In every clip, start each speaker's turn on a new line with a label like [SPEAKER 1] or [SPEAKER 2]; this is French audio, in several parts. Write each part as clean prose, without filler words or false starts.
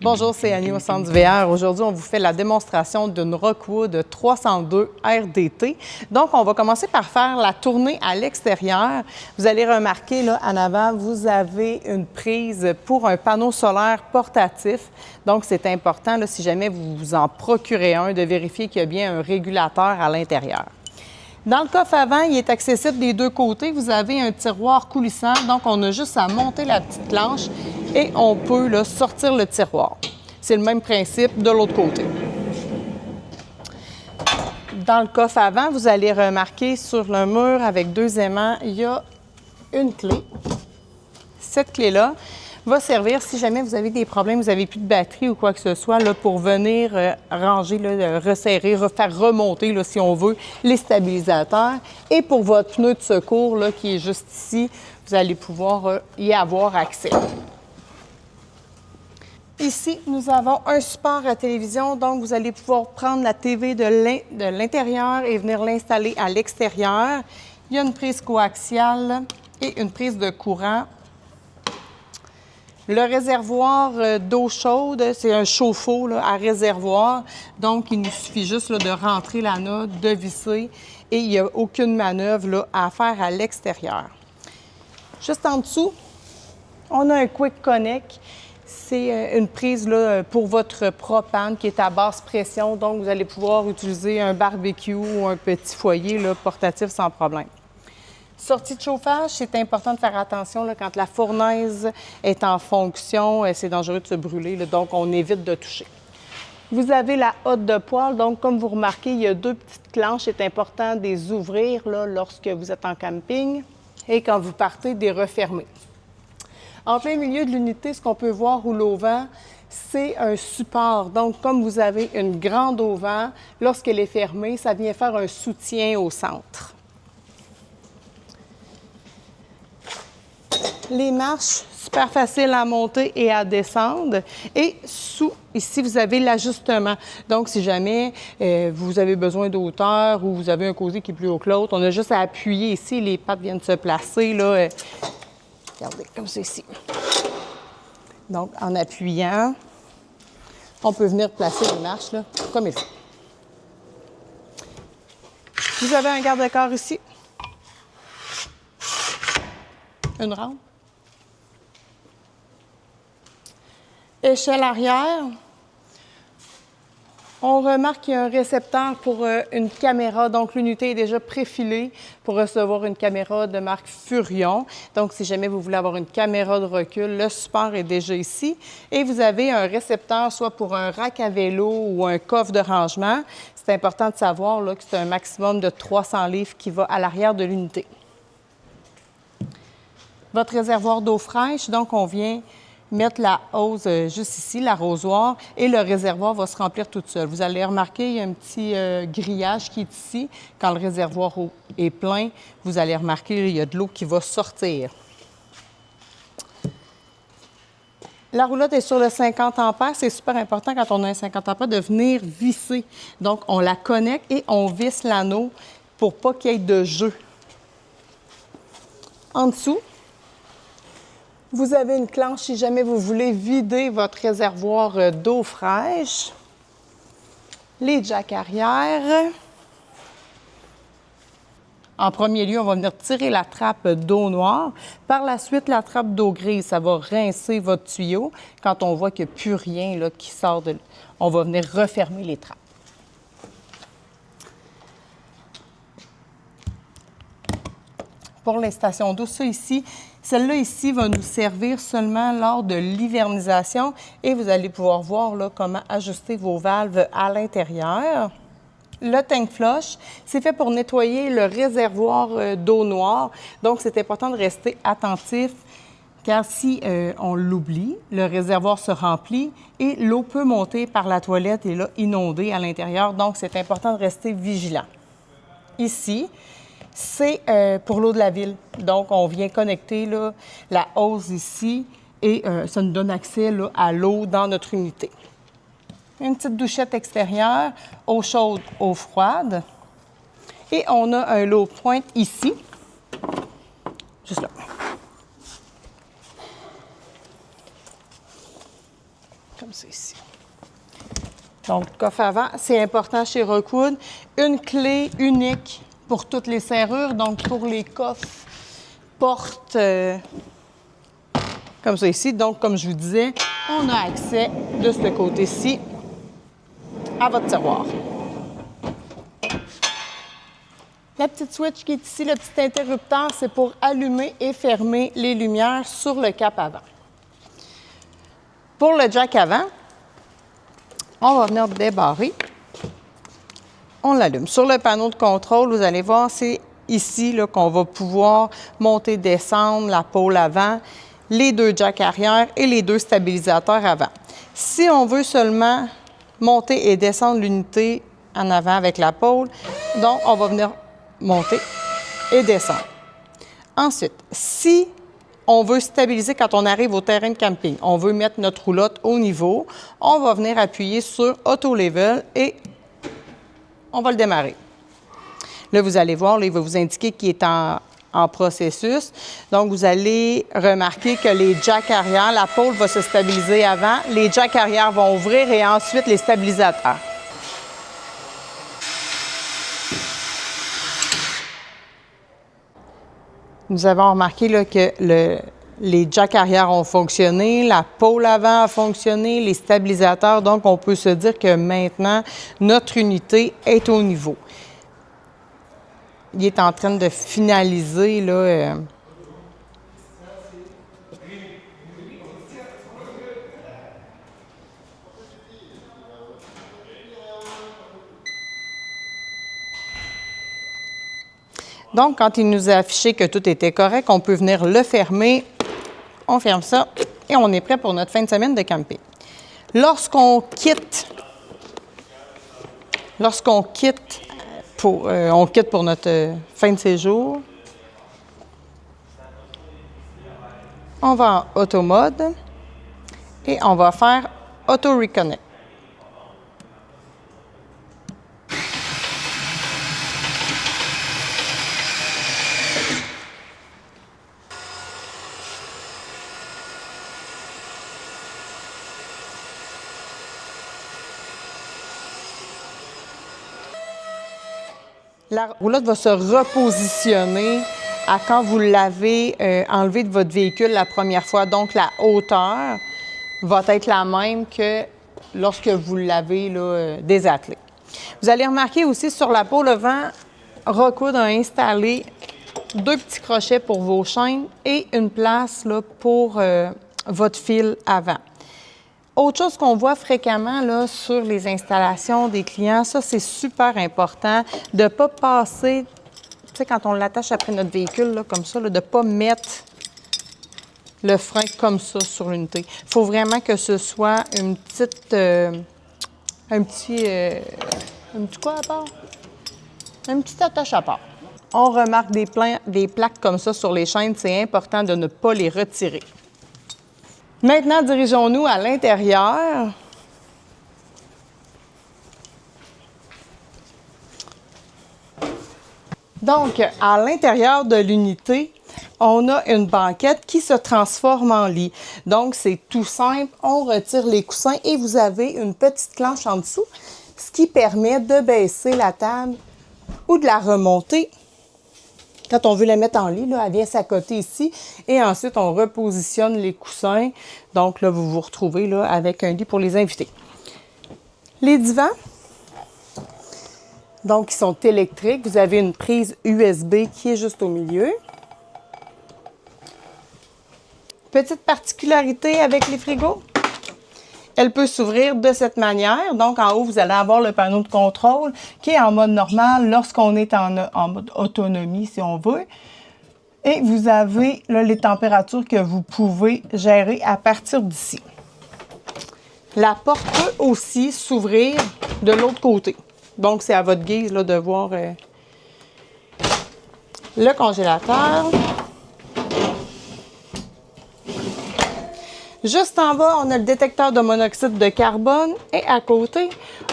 [SPEAKER 1] Bonjour, c'est Annie au Centre du VR. Aujourd'hui, on vous fait la démonstration d'une Rockwood 302 RDT. Donc, on va commencer par faire la tournée à l'extérieur. Vous allez remarquer, là, en avant, vous avez une prise pour un panneau solaire portatif. Donc, c'est important, là, si jamais vous vous en procurez un, de vérifier qu'il y a bien un régulateur à l'intérieur. Dans le coffre avant, il est accessible des deux côtés. Vous avez un tiroir coulissant, donc on a juste à monter la petite planche et on peut là, sortir le tiroir. C'est le même principe de l'autre côté. Dans le coffre avant, vous allez remarquer sur le mur avec deux aimants, il y a une clé. Cette clé-là va servir si jamais vous avez des problèmes, vous n'avez plus de batterie ou quoi que ce soit, là, pour venir ranger, là, resserrer, faire remonter, là, si on veut, les stabilisateurs. Et pour votre pneu de secours, là, qui est juste ici, vous allez pouvoir y avoir accès. Ici, nous avons un support à télévision, donc vous allez pouvoir prendre la TV de l'intérieur et venir l'installer à l'extérieur. Il y a une prise coaxiale et une prise de courant. Le réservoir d'eau chaude, c'est un chauffe-eau là, à réservoir. Donc, il nous suffit juste là, de rentrer l'anneau, de visser et il n'y a aucune manœuvre là, à faire à l'extérieur. Juste en dessous, on a un Quick Connect. C'est une prise là, pour votre propane qui est à basse pression. Donc, vous allez pouvoir utiliser un barbecue ou un petit foyer là, portatif sans problème. Sortie de chauffage, c'est important de faire attention là, quand la fournaise est en fonction, c'est dangereux de se brûler, là, donc on évite de toucher. Vous avez la hotte de poêle, donc comme vous remarquez, il y a deux petites planches, c'est important de les ouvrir là, lorsque vous êtes en camping et quand vous partez, de les refermer. En plein milieu de l'unité, ce qu'on peut voir rouler au vent, c'est un support. Donc, comme vous avez une grande au vent, lorsqu'elle est fermée, ça vient faire un soutien au centre. Les marches, super faciles à monter et à descendre. Et ici, vous avez l'ajustement. Donc, si jamais vous avez besoin d'auteur ou vous avez un cosy qui est plus haut que l'autre, on a juste à appuyer ici. Les pattes viennent se placer, là. Regardez, comme ceci. Donc, en appuyant, on peut venir placer les marches, là, comme il faut. Vous avez un garde-corps ici. Une rampe. Échelle arrière. On remarque qu'il y a un récepteur pour une caméra. Donc, l'unité est déjà préfilée pour recevoir une caméra de marque Furion. Donc, si jamais vous voulez avoir une caméra de recul, le support est déjà ici. Et vous avez un récepteur soit pour un rack à vélo ou un coffre de rangement. C'est important de savoir là, que c'est un maximum de 300 livres qui va à l'arrière de l'unité. Votre réservoir d'eau fraîche, donc on vient mettre la hose juste ici, l'arrosoir, et le réservoir va se remplir tout seul. Vous allez remarquer, il y a un petit grillage qui est ici. Quand le réservoir est plein, vous allez remarquer, il y a de l'eau qui va sortir. La roulotte est sur le 50 ampères. C'est super important quand on a un 50 ampères de venir visser. Donc, on la connecte et on visse l'anneau pour pas qu'il y ait de jeu. En dessous, vous avez une planche si jamais vous voulez vider votre réservoir d'eau fraîche. Les jacks arrière. En premier lieu, on va venir tirer la trappe d'eau noire. Par la suite, la trappe d'eau grise, ça va rincer votre tuyau. Quand on voit qu'il n'y a plus rien là, qui sort de... On va venir refermer les trappes. Pour les stations d'eau, ça ici, celle-là ici va nous servir seulement lors de l'hivernisation et vous allez pouvoir voir là, comment ajuster vos valves à l'intérieur. Le tank flush, c'est fait pour nettoyer le réservoir d'eau noire. Donc, c'est important de rester attentif car si on l'oublie, le réservoir se remplit et l'eau peut monter par la toilette et là, inonder à l'intérieur. Donc, c'est important de rester vigilant. Ici, c'est pour l'eau de la ville. Donc, on vient connecter là, la hose ici et ça nous donne accès là, à l'eau dans notre unité. Une petite douchette extérieure, eau chaude, eau froide. Et on a un low point ici, juste là. comme ça ici. Donc, coffre avant, c'est important chez Rockwood. Une clé unique pour toutes les serrures, donc pour les coffres, portes, comme ça ici. Donc, comme je vous disais, on a accès de ce côté-ci à votre tiroir. La petite switch qui est ici, le petit interrupteur, c'est pour allumer et fermer les lumières sur le cap avant. Pour le jack avant, on va venir débarrer. On l'allume. Sur le panneau de contrôle, vous allez voir, c'est ici qu'on va pouvoir monter, descendre la pôle avant, les deux jacks arrière et les deux stabilisateurs avant. Si on veut seulement monter et descendre l'unité en avant avec la pôle, donc on va venir monter et descendre. Ensuite, si on veut stabiliser quand on arrive au terrain de camping, on veut mettre notre roulotte au niveau, on va venir appuyer sur Auto Level et on va le démarrer. Là, vous allez voir, là, il va vous indiquer qu'il est en processus. Donc, vous allez remarquer que les jacks arrière, la pôle va se stabiliser avant, les jacks arrière vont ouvrir et ensuite les stabilisateurs. Nous avons remarqué là, que les jacks arrière ont fonctionné, la pôle avant a fonctionné, les stabilisateurs. Donc, on peut se dire que maintenant, notre unité est au niveau. Il est en train de finaliser, là, Donc, quand il nous a affiché que tout était correct, on peut venir le fermer. On ferme ça et on est prêt pour notre fin de semaine de camping. Lorsqu'on quitte pour notre fin de séjour, on va en auto mode et on va faire auto reconnect. La roulotte va se repositionner à quand vous l'avez enlevé de votre véhicule la première fois. Donc, la hauteur va être la même que lorsque vous l'avez désattelé. Vous allez remarquer aussi sur la pôle avant, Rockwood a installé 2 petits crochets pour vos chaînes et une place là, pour votre fil avant. Autre chose qu'on voit fréquemment là, sur les installations des clients, ça c'est super important, de ne pas passer, tu sais, quand on l'attache après notre véhicule, là, comme ça, là, de ne pas mettre le frein comme ça sur l'unité. Il faut vraiment que ce soit une petite, un petit quoi à part? Un petit attache à part. On remarque des plaques comme ça sur les chaînes, c'est important de ne pas les retirer. Maintenant, dirigeons-nous à l'intérieur. Donc, à l'intérieur de l'unité, on a une banquette qui se transforme en lit. Donc, c'est tout simple. On retire les coussins et vous avez une petite planche en dessous, ce qui permet de baisser la table ou de la remonter. Quand on veut la mettre en lit, là, elle vient s'accoter ici et ensuite on repositionne les coussins. Donc là, vous vous retrouvez là, avec un lit pour les invités. Les divans, donc ils sont électriques. Vous avez une prise USB qui est juste au milieu. Petite particularité avec les frigos, elle peut s'ouvrir de cette manière. Donc, en haut, vous allez avoir le panneau de contrôle qui est en mode normal lorsqu'on est en mode autonomie, si on veut. Et vous avez là, les températures que vous pouvez gérer à partir d'ici. La porte peut aussi s'ouvrir de l'autre côté. Donc, c'est à votre guise là, de voir le congélateur. Juste en bas, on a le détecteur de monoxyde de carbone et à côté,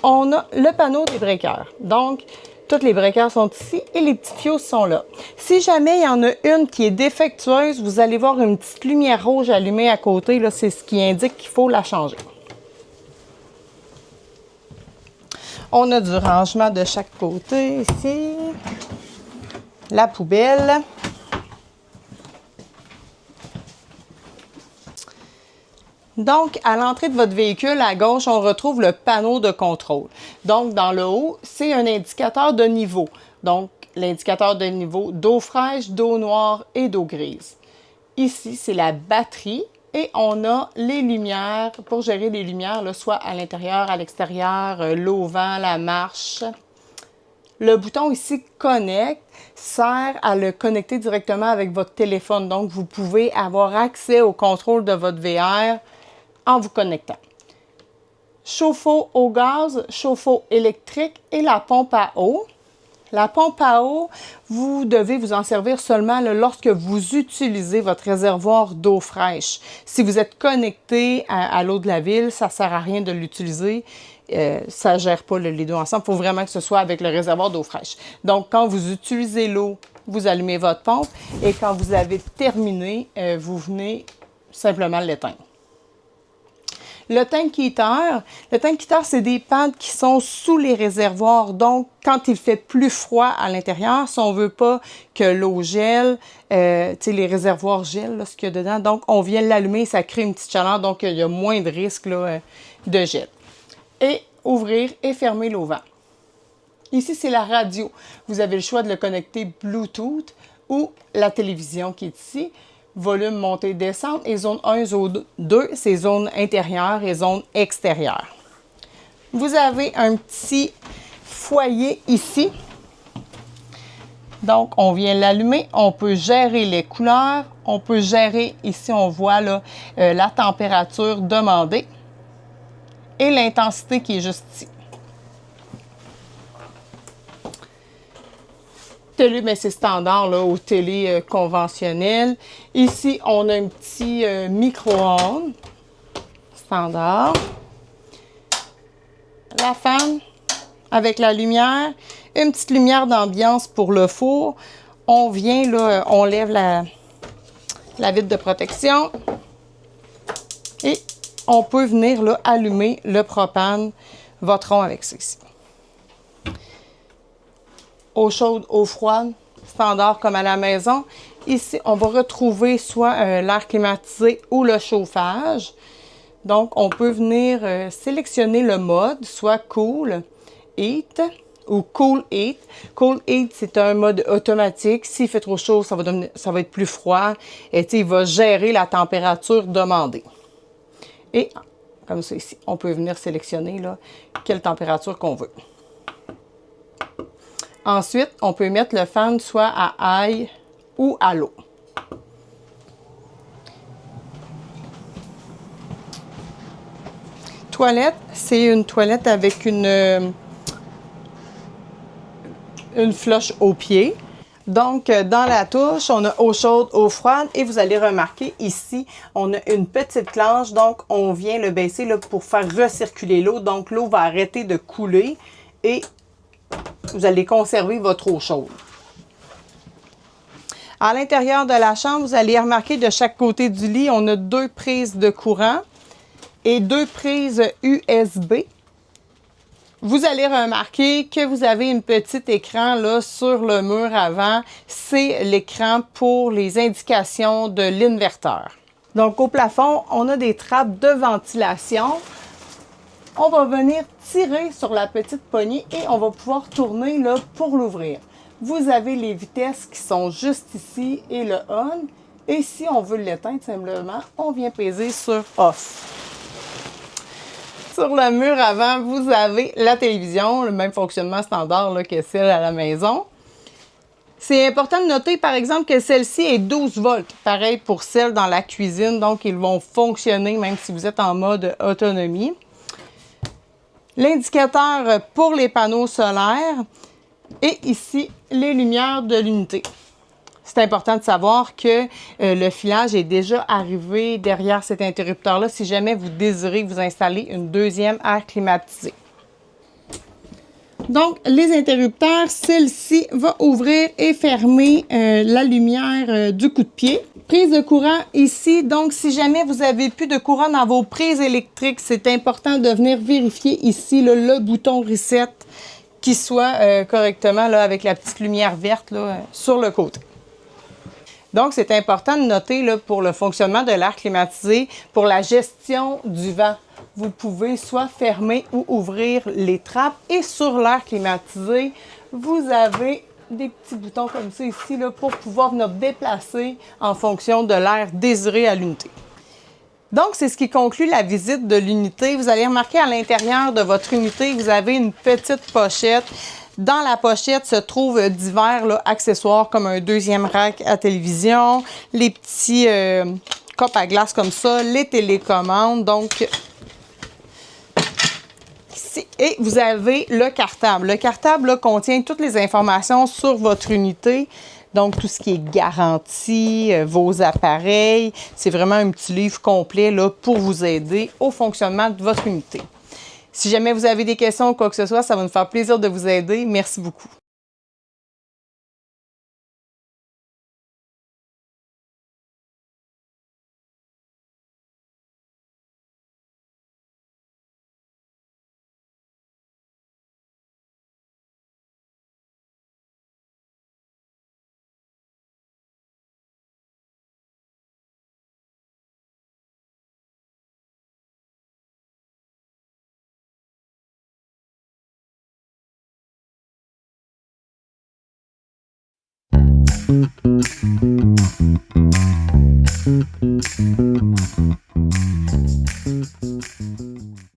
[SPEAKER 1] on a le panneau des breakers. Donc, tous les breakers sont ici et les petits fioos sont là. Si jamais il y en a une qui est défectueuse, vous allez voir une petite lumière rouge allumée à côté. C'est ce qui indique qu'il faut la changer. On a du rangement de chaque côté ici. La poubelle. Donc, à l'entrée de votre véhicule, à gauche, on retrouve le panneau de contrôle. Donc, dans le haut, c'est un indicateur de niveau. Donc, l'indicateur de niveau d'eau fraîche, d'eau noire et d'eau grise. Ici, c'est la batterie et on a les lumières pour gérer les lumières, là, soit à l'intérieur, à l'extérieur, l'auvent, la marche. Le bouton ici « Connect » sert à le connecter directement avec votre téléphone. Donc, vous pouvez avoir accès au contrôle de votre VR en vous connectant. Chauffe-eau au gaz, chauffe-eau électrique et la pompe à eau. La pompe à eau, vous devez vous en servir seulement là, lorsque vous utilisez votre réservoir d'eau fraîche. Si vous êtes connecté à l'eau de la ville, ça ne sert à rien de l'utiliser. Ça ne gère pas les deux ensemble. Il faut vraiment que ce soit avec le réservoir d'eau fraîche. Donc, quand vous utilisez l'eau, vous allumez votre pompe et quand vous avez terminé, vous venez simplement l'éteindre. Le tank heater, c'est des pads qui sont sous les réservoirs. Donc, quand il fait plus froid à l'intérieur, si on ne veut pas que l'eau gèle, les réservoirs gèlent, là, ce qu'il y a dedans. Donc, on vient l'allumer, ça crée une petite chaleur. Donc, il y a moins de risque là, de gel. Et ouvrir et fermer l'auvent. Ici, c'est la radio. Vous avez le choix de le connecter Bluetooth ou la télévision qui est ici. Volume, montée, descente. Et zone 1, zone 2, c'est zone intérieure et zone extérieure. Vous avez un petit foyer ici. Donc, on vient l'allumer. On peut gérer les couleurs. On peut gérer, ici, on voit là, la température demandée et l'intensité qui est juste ici. Télé, mais c'est standard là, aux télés conventionnelles. Ici, on a un petit micro-ondes standard. La fan avec la lumière. Une petite lumière d'ambiance pour le four. On vient, là, on lève la vitre de protection. Et on peut venir là, allumer le propane, votre rond avec ça ici. Eau chaude, eau froide, standard comme à la maison. Ici, on va retrouver soit l'air climatisé ou le chauffage. Donc, on peut venir sélectionner le mode, soit Cool Heat ou Cool Heat. Cool Heat, c'est un mode automatique. S'il fait trop chaud, ça va être plus froid. Et il va gérer la température demandée. Et comme ça ici, on peut venir sélectionner là, quelle température qu'on veut. Ensuite, on peut mettre le fan soit à high ou à low. Toilette, c'est une toilette avec une flush au pied. Donc, dans la touche, on a eau chaude, eau froide et vous allez remarquer ici, on a une petite clenche. Donc, on vient le baisser là, pour faire recirculer l'eau. Donc, l'eau va arrêter de couler et vous allez conserver votre eau chaude. À l'intérieur de la chambre, vous allez remarquer de chaque côté du lit, on a 2 prises de courant et 2 prises USB. Vous allez remarquer que vous avez un petit écran là, sur le mur avant. C'est l'écran pour les indications de l'inverteur. Donc, au plafond, on a des trappes de ventilation. On va venir tirer sur la petite poignée et on va pouvoir tourner là, pour l'ouvrir. Vous avez les vitesses qui sont juste ici et le on. Et si on veut l'éteindre simplement, on vient peser sur off. Sur le mur avant, vous avez la télévision, le même fonctionnement standard là, que celle à la maison. C'est important de noter, par exemple, que celle-ci est 12 volts. Pareil pour celle dans la cuisine, donc ils vont fonctionner même si vous êtes en mode autonomie. L'indicateur pour les panneaux solaires et ici, les lumières de l'unité. C'est important de savoir que le filage est déjà arrivé derrière cet interrupteur-là si jamais vous désirez vous installer une deuxième aire climatisée. Donc, les interrupteurs, celle-ci va ouvrir et fermer la lumière du coup de pied. Prise de courant ici. Donc, si jamais vous avez plus de courant dans vos prises électriques, c'est important de venir vérifier ici là, le bouton reset qui soit correctement là, avec la petite lumière verte là, sur le côté. Donc, c'est important de noter là, pour le fonctionnement de l'air climatisé, pour la gestion du vent. Vous pouvez soit fermer ou ouvrir les trappes. Et sur l'air climatisé, vous avez des petits boutons comme ça ici là, pour pouvoir venir déplacer en fonction de l'air désiré à l'unité. Donc, c'est ce qui conclut la visite de l'unité. Vous allez remarquer à l'intérieur de votre unité, vous avez une petite pochette. Dans la pochette se trouvent divers là, accessoires comme un deuxième rack à télévision, les petits copes à glace comme ça, les télécommandes. Donc, et vous avez le cartable. Le cartable là, contient toutes les informations sur votre unité. Donc, tout ce qui est garantie, vos appareils. C'est vraiment un petit livre complet là, pour vous aider au fonctionnement de votre unité. Si jamais vous avez des questions ou quoi que ce soit, ça va nous faire plaisir de vous aider. Merci beaucoup.